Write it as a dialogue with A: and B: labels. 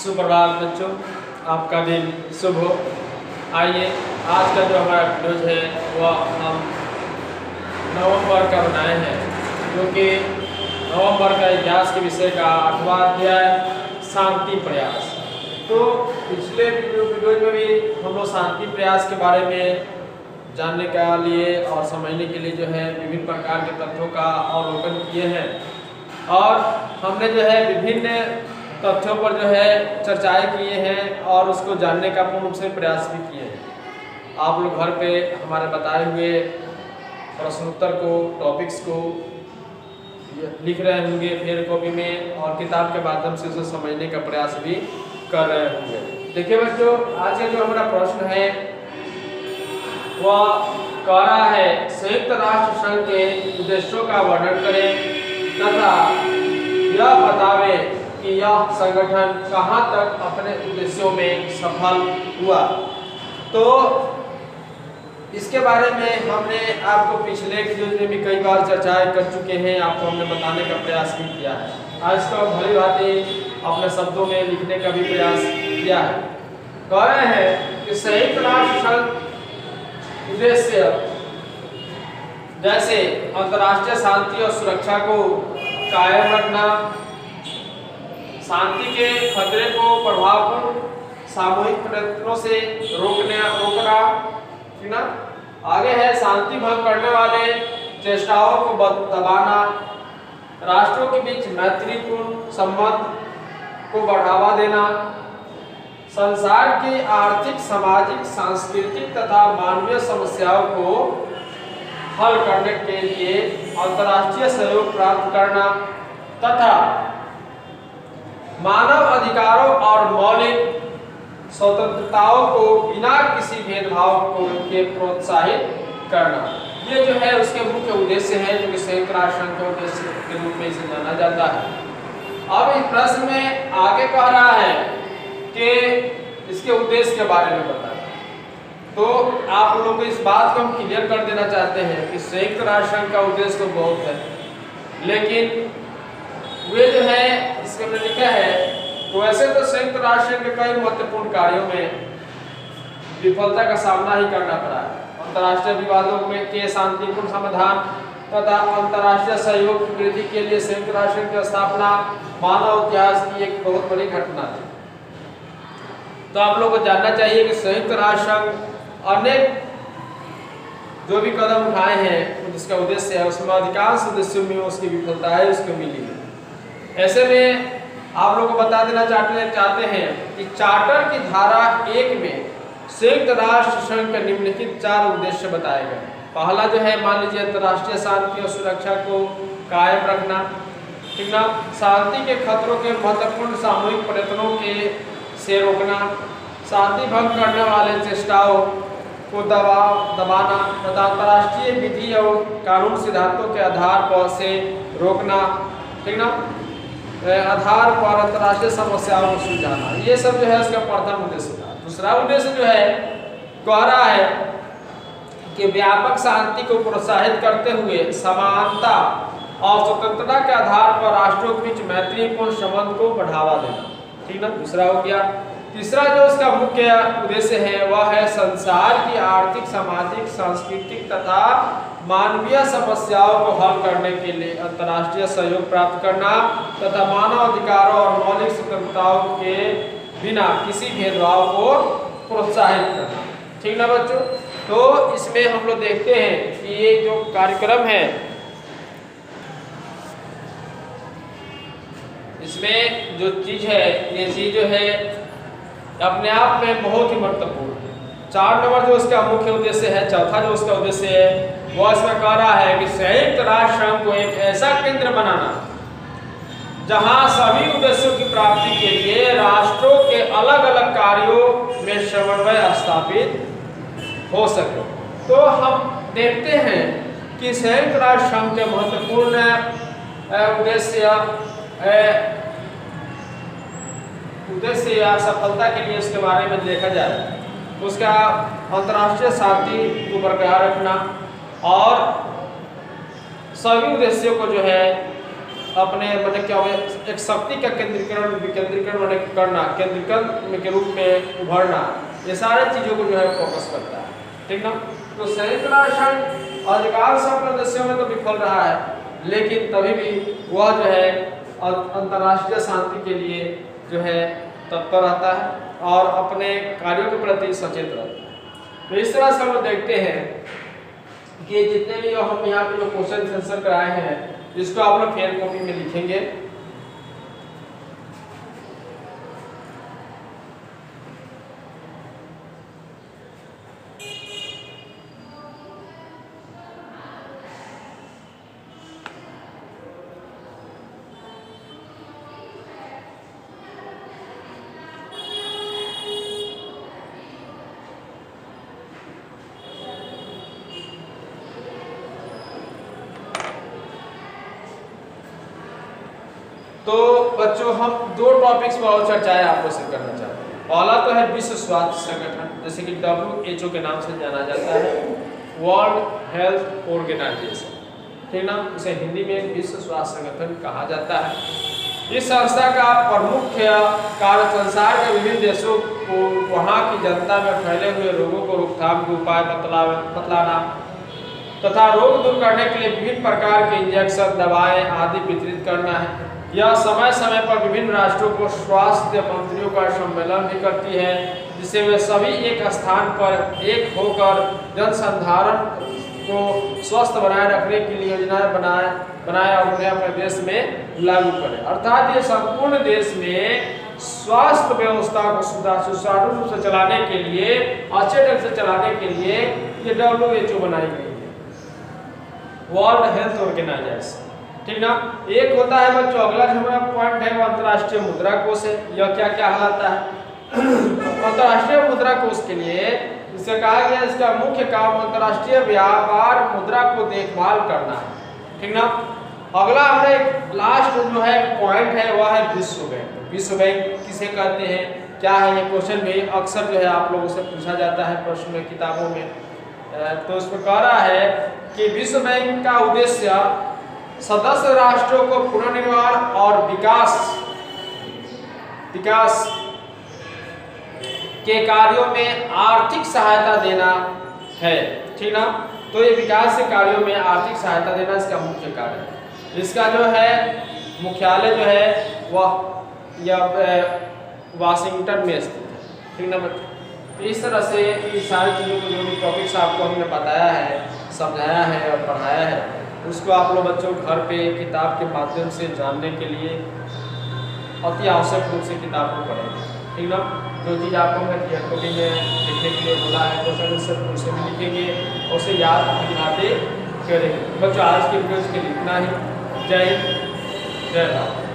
A: सुप्रभात बच्चों, आपका दिन शुभ हो। आइए आज का जो हमारा वीडियो है वह हम नवंबर का बनाए हैं, जो कि नवंबर का इतिहास के विषय का 8वां अध्याय शांति प्रयास। तो पिछले वीडियो में भी हम लोग शांति प्रयास के बारे में जानने के लिए और समझने के लिए जो है विभिन्न प्रकार के तथ्यों का अवलोकन किए हैं, और हमने जो है विभिन्न तथ्यों पर जो है चर्चाएं किए हैं और उसको जानने का पूर्ण रूप से प्रयास भी किए हैं। आप लोग घर पे हमारे बताए हुए प्रश्नोत्तर को, टॉपिक्स को लिख रहे होंगे फेयर कॉपी में, और किताब के माध्यम से उसे समझने का प्रयास भी कर रहे होंगे। देखिए बच्चों, आज का जो हमारा प्रश्न है वह कह रहा है संयुक्त राष्ट्र संघ के उद्देश्यों का वर्णन करें तथा यह बतावे कि यह संगठन कहां तक अपने उद्देश्यों में सफल हुआ। तो इसके बारे में हमने आपको पिछले वीडियो में भी कई बार चर्चाएं कर चुके हैं, आपको हमने बताने का प्रयास भी किया है। आज तो भली भांति अपने शब्दों में लिखने का भी प्रयास किया है। कह रहे हैं कि संयुक्त राष्ट्र संघ उद्देश्य जैसे अंतर्राष्ट्रीय शांति और सुरक्षा को कायम रखना, शांति के खतरे को प्रभावपूर्ण सामूहिक प्रयत्नों से रोकना, ठीक ना। आगे है शांति भंग करने वाले चेष्टाओं को दबाना, राष्ट्रों के बीच मैत्रीपूर्ण संबंध को बढ़ावा देना, संसार की आर्थिक, सामाजिक, सांस्कृतिक तथा मानवीय समस्याओं को हल करने के लिए अंतर्राष्ट्रीय सहयोग प्राप्त करना तथा मानव अधिकारों और मौलिक स्वतंत्रताओं को बिना किसी भेदभाव के प्रोत्साहित करना। ये जो है उसके मुख्य उद्देश्य है, जो कि संयुक्त राष्ट्र संघ के उद्देश्य के रूप में इसे जाना जाता है। अब इस प्रश्न में आगे कह रहा है कि इसके उद्देश्य के बारे में बताएं। तो आप लोगों को इस बात को हम क्लियर कर देना चाहते हैं कि संयुक्त राष्ट्र संघ का उद्देश्य तो बहुत है, लेकिन वे जो है इसके में लिखा है तो वैसे तो संयुक्त राष्ट्र के कई महत्वपूर्ण कार्यों में विफलता का सामना ही करना पड़ा है। अंतर्राष्ट्रीय विवादों के शांतिपूर्ण समाधान तथा अंतर्राष्ट्रीय सहयोग की वृद्धि के लिए संयुक्त राष्ट्र की स्थापना मानव इतिहास की एक बहुत बड़ी घटना थी। तो आप लोगों को जानना चाहिए कि संयुक्त राष्ट्र संघ अनेक जो भी कदम उठाए हैं जिसका उद्देश्य है, उसमें अधिकांश उद्देश्यों में उसकी विफलता है, उसको मिली है। ऐसे में आप लोगों को बता देना चाहते हैं कि चार्टर की धारा 1 में संयुक्त राष्ट्र संघ के निम्नलिखित 4 उद्देश्य बताए गए। पहला जो है, मान लीजिए अंतर्राष्ट्रीय शांति और सुरक्षा को कायम रखना, ठीक ना, शांति के खतरों के महत्वपूर्ण सामूहिक प्रयत्नों के से रोकना, शांति भंग करने वाले चेष्टाओं को दबाना तथा अंतर्राष्ट्रीय विधि और कानून सिद्धांतों के आधार पर से रोकना, ठीक ना, आधार पर अंतर्राष्ट्रीय समस्याओं को सुलझाना। ये सब जो है उसका प्रथम उद्देश्य था। दूसरा उद्देश्य जो है कह रहा है कि व्यापक शांति को प्रोत्साहित करते हुए समानता और स्वतंत्रता के आधार पर राष्ट्रों के बीच मैत्रीपूर्ण संबंध को बढ़ावा देना, ठीक ना, दूसरा हो गया। तीसरा जो उसका मुख्य उद्देश्य है वह है संसार की आर्थिक, सामाजिक, सांस्कृतिक तथा मानवीय समस्याओं को हल करने के लिए अंतर्राष्ट्रीय सहयोग प्राप्त करना तथा मानव अधिकारों और मौलिक स्वतंत्रताओं के बिना किसी भेदभाव को प्रोत्साहित करना, ठीक ना बच्चों। तो इसमें हम लोग देखते हैं कि ये जो कार्यक्रम है इसमें जो चीज है, ये चीज जो है अपने आप में बहुत ही महत्वपूर्ण है। 4 नंबर जो उसका मुख्य उद्देश्य है, चौथा जो उसका उद्देश्य है वह इसमें कह रहा है कि संयुक्त राष्ट्र संघ को एक ऐसा केंद्र बनाना जहां सभी उद्देश्यों की प्राप्ति के लिए राष्ट्रों के अलग अलग कार्यों में समन्वय स्थापित हो सके। तो हम देखते हैं कि संयुक्त राष्ट्र संघ के महत्वपूर्ण उद्देश्य या सफलता के लिए उसके बारे में देखा जाए तो उसका अंतर्राष्ट्रीय शांति को बरकरार रखना और सभी उद्देश्यों को जो है अपने मतलब क्या हुआ, एक शक्ति का केंद्रीकरण विकेंद्रीकरण मैंने करना, केंद्रीकरण के रूप में उभरना, ये सारे चीज़ों को जो है फोकस करता है। ठीक ना। तो संयुक्त राष्ट्र संघ अधिकांश सदस्यों में तो विफल रहा है, लेकिन तभी भी वह जो है अंतर्राष्ट्रीय शांति के लिए जो है तत्पर रहता है और अपने कार्यों के प्रति सचेत रहता है। तो इस तरह से हम लोग देखते हैं कि जितने भी हम यहाँ पे जो क्वेश्चन आंसर कराए हैं, इसको आप लोग फेयर कॉपी में लिखेंगे। तो बच्चों हम दो टॉपिक्स पर और चर्चाएं आपको से करना चाहते हैं। पहला तो है विश्व स्वास्थ्य संगठन, जैसे कि WHO के नाम से जाना जाता है, वर्ल्ड हेल्थ ऑर्गेनाइजेशन। ठीक ना, उसे हिंदी में विश्व स्वास्थ्य संगठन कहा जाता है। इस संस्था का प्रमुख कार्य संसार के विभिन्न देशों को वहाँ की जनता में फैले हुए रोगों को रोकथाम के उपाय बतलाना तथा रोग दूर करने के लिए विभिन्न प्रकार के इंजेक्शन, दवाएं आदि वितरित करना है। यह समय समय पर विभिन्न राष्ट्रों को स्वास्थ्य मंत्रियों का सम्मेलन भी करती है, जिससे वे सभी एक स्थान पर एक होकर जनसंधारण को स्वस्थ बनाए रखने के लिए योजनाएं बनाए और उन्हें अपने देश में लागू करें। अर्थात ये संपूर्ण देश में स्वास्थ्य व्यवस्था को सुचारू रूप से चलाने के लिए, अच्छे ढंग से चलाने के लिए ये WHO बनाई गई है, वर्ल्ड हेल्थ ऑर्गेनाइजेशन। ठीक ना। एक होता है बच्चों, अगला जो हमारा पॉइंट है वो अंतर्राष्ट्रीय मुद्रा कोष है। यह क्या क्या कहलाता है? अंतर्राष्ट्रीय मुद्रा कोष के लिए इसे कहा गया, इसका मुख्य काम अंतर्राष्ट्रीय व्यापार मुद्रा को देखभाल करना है। ठीक ना। अगला हमारे लास्ट जो है पॉइंट है वह है विश्व बैंक। विश्व बैंक किसे कहते हैं, क्या है, ये क्वेश्चन भी अक्सर जो है आप लोगों से पूछा जाता है प्रश्न में, किताबों में। तो इसमें कह रहा है कि विश्व बैंक का उद्देश्य सदस्य राष्ट्रों को पुनर्निर्माण और विकास के कार्यों में आर्थिक सहायता देना है। ठीक ना। तो ये विकास के कार्यों में आर्थिक सहायता देना इसका मुख्य कार्य है। इसका जो है मुख्यालय जो है वह वाशिंगटन में स्थित है। ठीक ना बच्चों। तो इस तरह से इस सारी चीज़ों को जो भी टॉपिक्स आपको हमने बताया है, समझाया है और पढ़ाया है, उसको आप लोग बच्चों घर पे किताब के माध्यम से जानने के लिए अति आवश्यक रूप से किताब को पढ़ेंगे। ठीक ना। जो चीज़ आपको मैं फेयर कॉपी में लिखने के लिए बोला है क्वेश्चन उसे भी लिखेंगे और उसे याद दिलाते करेंगे। बच्चों आज के वीडियो के लिए इतना ही। जय हिंद, जय भारत।